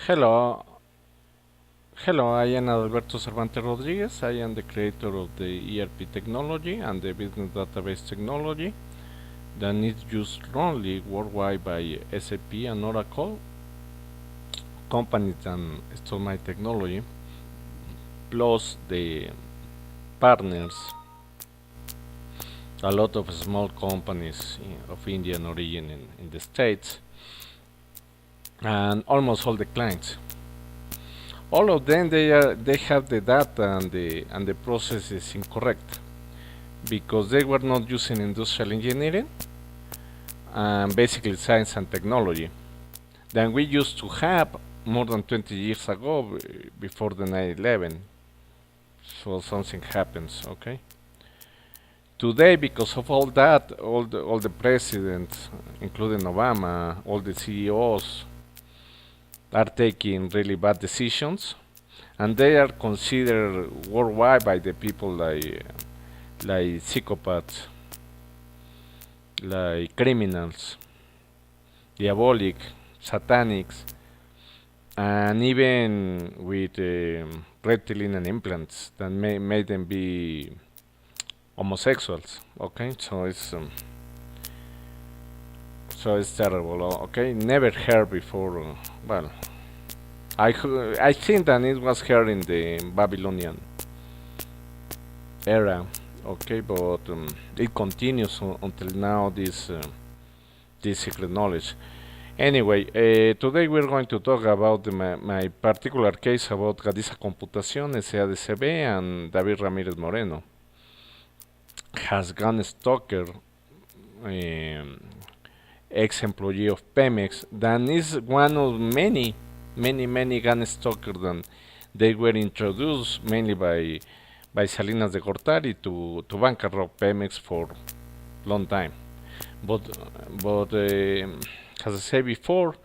Hello, I am Adalberto Cervantes Rodriguez. I am the creator of the ERP technology and the business database technology that is used only worldwide by SAP and Oracle companies that store my technology, plus the partners, a lot of small companies of Indian origin in the States, and almost all the clients. All of them they have the data and the process is incorrect because they were not using industrial engineering and basically science and technology than we used to have more than 20 years ago before the 9/11. So something happens, okay? Today, because of all that, all the presidents, including Obama, all the CEOs, are taking really bad decisions, and they are considered worldwide by the people like psychopaths, like criminals, diabolic, satanics, and even with reptilian implants that made them be homosexuals. Okay, so it's terrible. Okay, never heard before. Well, I think that it was here in the Babylonian era, okay, but it continues until now. This secret knowledge. Anyway, today we're going to talk about my particular case about Gadisa Computación SHCP and David Ramirez Moreno. Has gone stalker, ex-employee of PEMEX, that is one of many gun stalkers that they were introduced mainly by Salinas de Gortari to bankrupt Pemex for long time. But as I said before,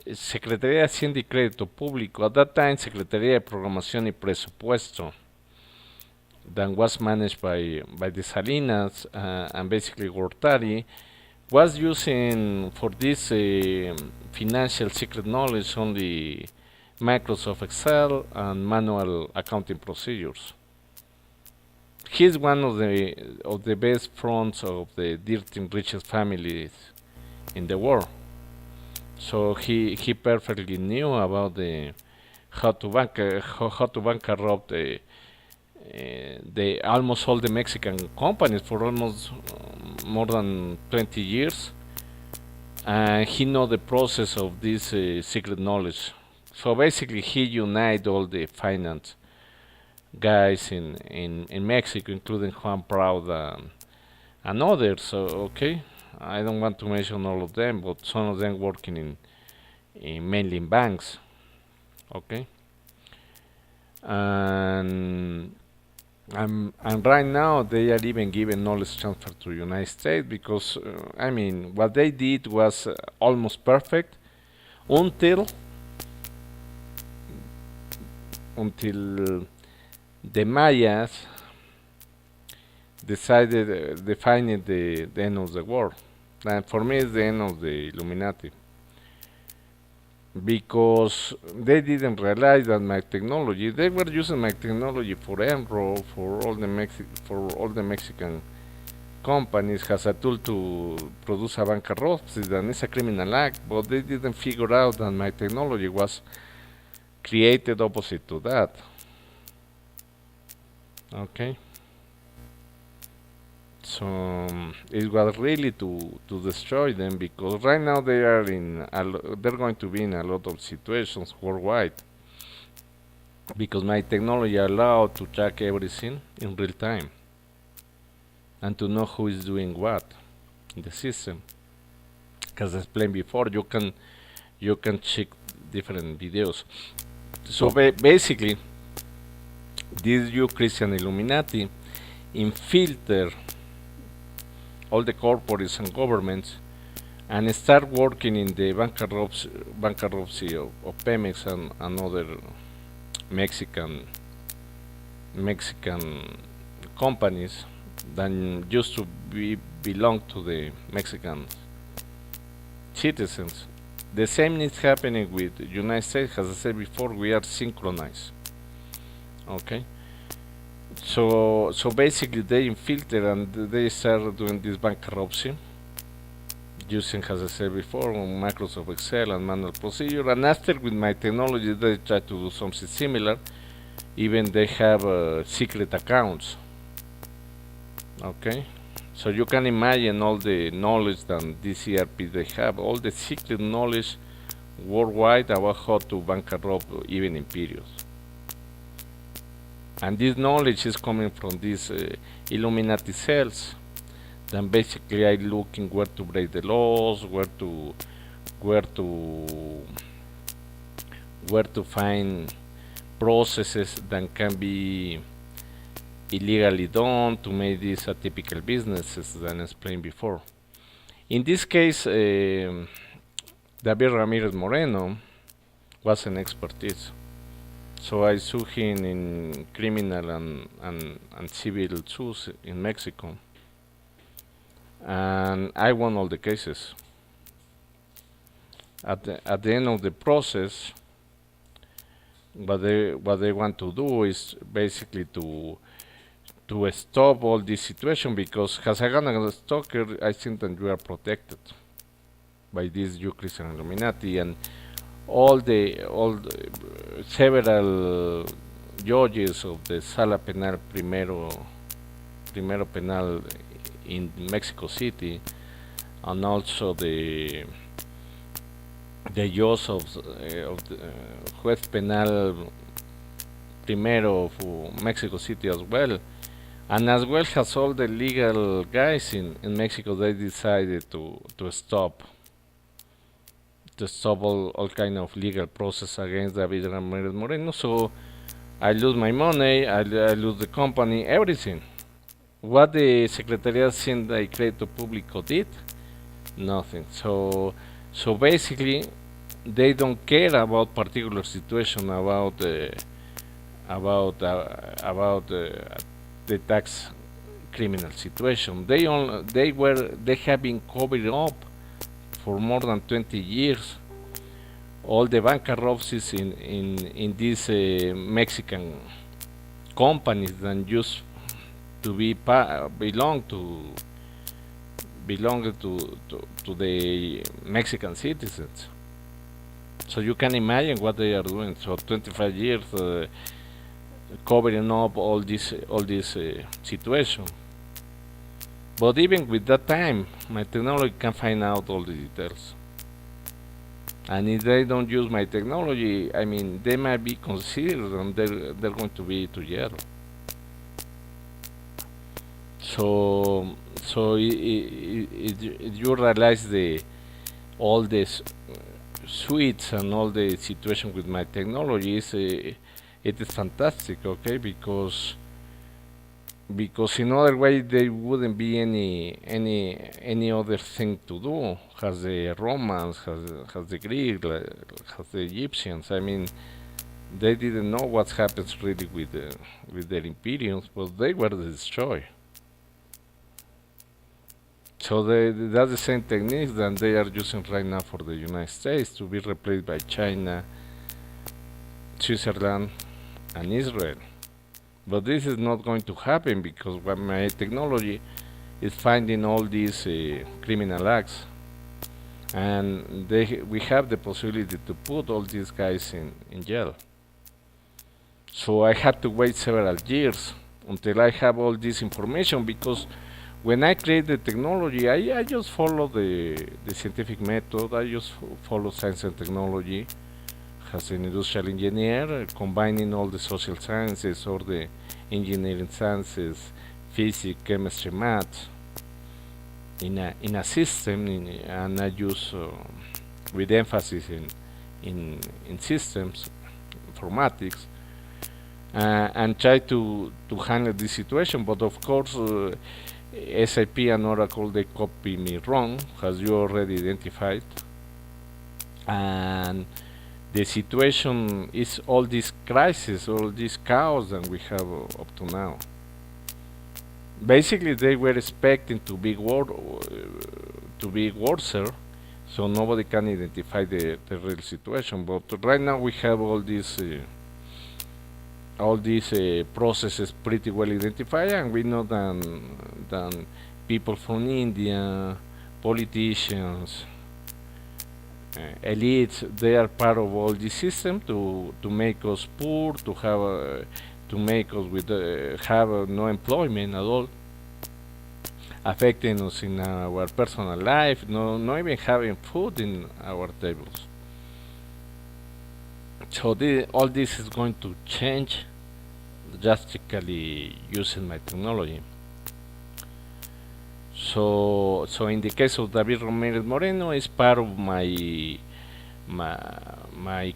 Secretaría de Hacienda y Crédito Público, at that time Secretaría de Programación y Presupuesto, that was managed by the Salinas and basically Gortari, was using for this financial secret knowledge only Microsoft Excel and manual accounting procedures. He's one of the best fronts of the dirty and richest families in the world. So he perfectly knew about how to bankrupt the almost all the Mexican companies for almost more than 20 years, and he know the process of this secret knowledge. So basically, he unite all the finance guys in Mexico, including Juan Proud and others. So okay, I don't want to mention all of them, but some of them working in mainly in banks. Okay, and right now they are even giving knowledge transfer to United States because I mean what they did was almost perfect until the Mayas decided defining the end of the world. And for me, it's the end of the Illuminati because they didn't realize that my technology. They were using my technology for enroll for all the Mexican companies as a tool to produce a bankruptcy. That is a criminal act, but they didn't figure out that my technology was created opposite to that. Okay. So it was really to destroy them because right now they are they're going to be in a lot of situations worldwide because my technology allowed to track everything in real time and to know who is doing what in the system. As I explained before, you can check different videos. So basically, this new Christian Illuminati infiltrate all the corporates and governments and start working in the bankruptcy of Pemex and other Mexican companies that used to belong to the Mexican citizens The same is happening with the United States. As I said before, we are synchronized. Okay, so basically they infiltrate and they start doing this bankruptcy using, as I said before, Microsoft Excel and manual procedure. And after, with my technology, they try to do something similar. Even they have secret accounts. Okay, so you can imagine all the knowledge that this ERP they have, all the secret knowledge worldwide about how to bankrupt even imperials. And this knowledge is coming from these illuminati cells. Then basically I looking where to break the laws, where to find processes that can be illegally done to make this a typical business, as I explained before. In this case, David Ramirez Moreno was an expertise. So I sued him in criminal and civil suits in Mexico. And I won all the cases. At the end of the process, what they want to do is basically to stop all this situation, because as a stalker, I think that you are protected by this Euclid and Illuminati, and all the several judges of the Sala Penal Primero Penal in Mexico City, and also the judge of the Juez Penal Primero of Mexico City as well, and as well as all the legal guys in Mexico, they decided to stop all kind of legal process against David Ramirez Moreno. So I lose my money, I lose the company, everything. What the Secretaría de Hacienda y Crédito Público did? Nothing. So basically, they don't care about particular situation, about the tax criminal situation. They have been covered up for more than 20 years. All the bankruptcies in these Mexican companies that used to belong to the Mexican citizens. So you can imagine what they are doing. So 25 years covering up all this situation. But even with that time, my technology can find out all the details. And if they don't use my technology, I mean, they might be considered and they're going to be to jail. So you realize all this suites and all the situation with my technology it is fantastic, okay? Because in other way there wouldn't be any other thing to do. Has the Romans, has the Greeks, has the Egyptians. I mean, they didn't know what happens really with their imperiums, but they were destroyed. So that's the same techniques that they are using right now for the United States, to be replaced by China, Switzerland, and Israel. But this is not going to happen, because my technology is finding all these criminal acts, and we have the possibility to put all these guys in jail. So I had to wait several years until I have all this information, because when I create the technology, I just follow the scientific method. I just follow science and technology as an industrial engineer, combining all the social sciences or the engineering sciences, physics, chemistry, math, in a system, and I use with emphasis in systems, informatics, and try to handle this situation. But of course, SAP and Oracle, they copy me wrong, as you already identified, and the situation is all this crisis, all this chaos that we have up to now. Basically, they were expecting to be worse, so nobody can identify the real situation. But right now we have all these processes pretty well identified, and we know that people from India, politicians, elites, they are part of all this system to make us poor, to make us with have no employment at all, affecting us in our personal life, no even having food in our tables. So all this is going to change drastically using my technology. So in the case of David Ramirez Moreno, is part of my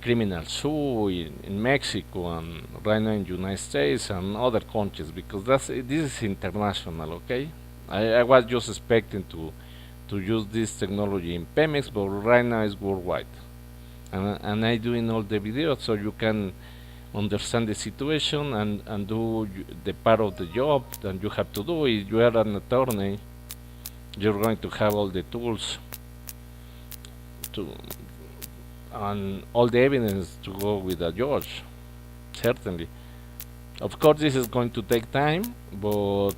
criminal suit in Mexico and right now in the United States and other countries, because this is international, okay? I was just expecting to use this technology in PEMEX, but right now it's worldwide. And I doing all the videos so you can understand the situation and do the part of the job that you have to do. If you are an attorney, you're going to have all the tools and all the evidence to go with a judge, certainly. Of course, this is going to take time, but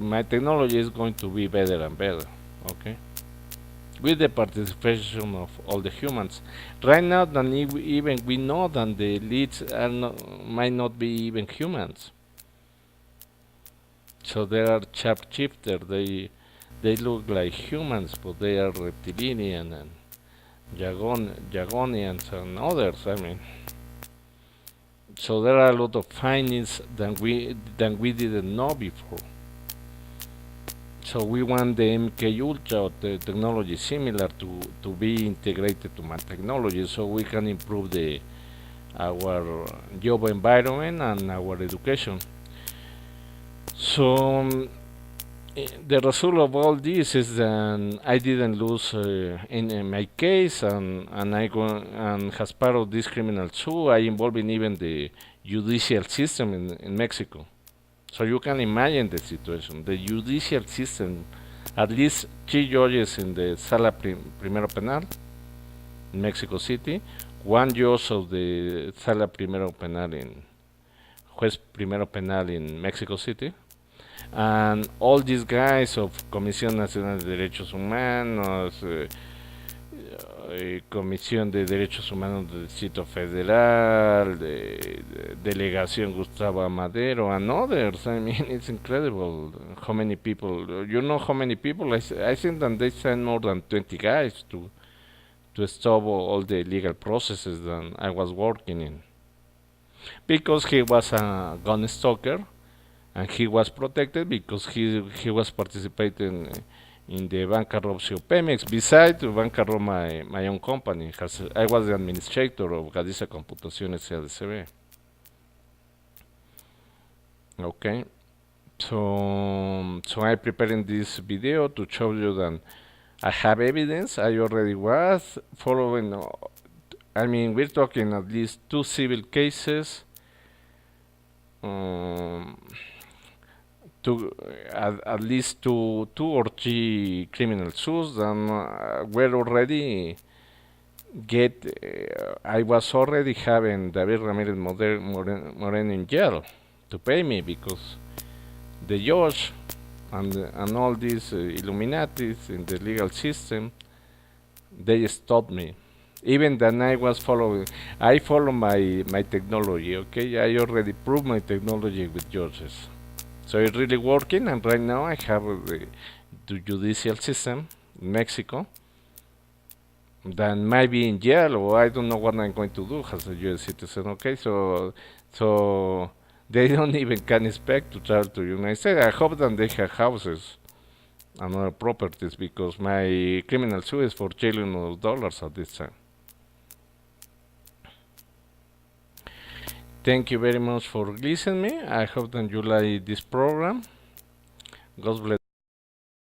my technology is going to be better and better, okay? With the participation of all the humans. Right now, even we know that the leads might not be even humans. So there are shapeshifters. They look like humans, but they are reptilian and Jagonians and others. I mean, so there are a lot of findings that we didn't know before. So we want the MK Ultra, the technology similar to be integrated to my technology, so we can improve our job environment and our education. So the result of all this is that I didn't lose in my case, and as part of this criminal suit, I involved in even the judicial system in Mexico. So you can imagine the situation. The judicial system, at least 3 judges in the Sala Primero Penal in Mexico City, 1 judge of the Sala Primero Penal Juez Primero Penal in Mexico City, and all these guys of Comisión Nacional de Derechos Humanos, Comisión de Derechos Humanos del Distrito Federal, Delegación Gustavo Amadero, and others. I mean, it's incredible how many people. You know how many people? I think that they sent more than 20 guys to stop all the legal processes that I was working in, because he was a gun stalker and he was protected because he was participating in the bankruptcy of PEMEX. Besides to bankrupt my own company, I was the administrator of Gadisa Computación SHCP. Okay, so I'm preparing this video to show you that I have evidence. I already was following. I mean, we're talking at least 2 civil cases. At least two or 3 criminal suits, and were already I was already having David Ramirez Moreno in jail to pay me, because the judge and all these illuminatis in the legal system, they stopped me. Even then I follow my technology, okay? I already proved my technology with judges. So it's really working, and right now I have the judicial system in Mexico that might be in jail, or I don't know what I'm going to do as a U.S. citizen. Okay, so they don't even can expect to travel to the United States. I hope that they have houses and other properties, because my criminal suit is for $1 trillion at this time. Thank you very much for listening me. I hope that you like this program. God bless.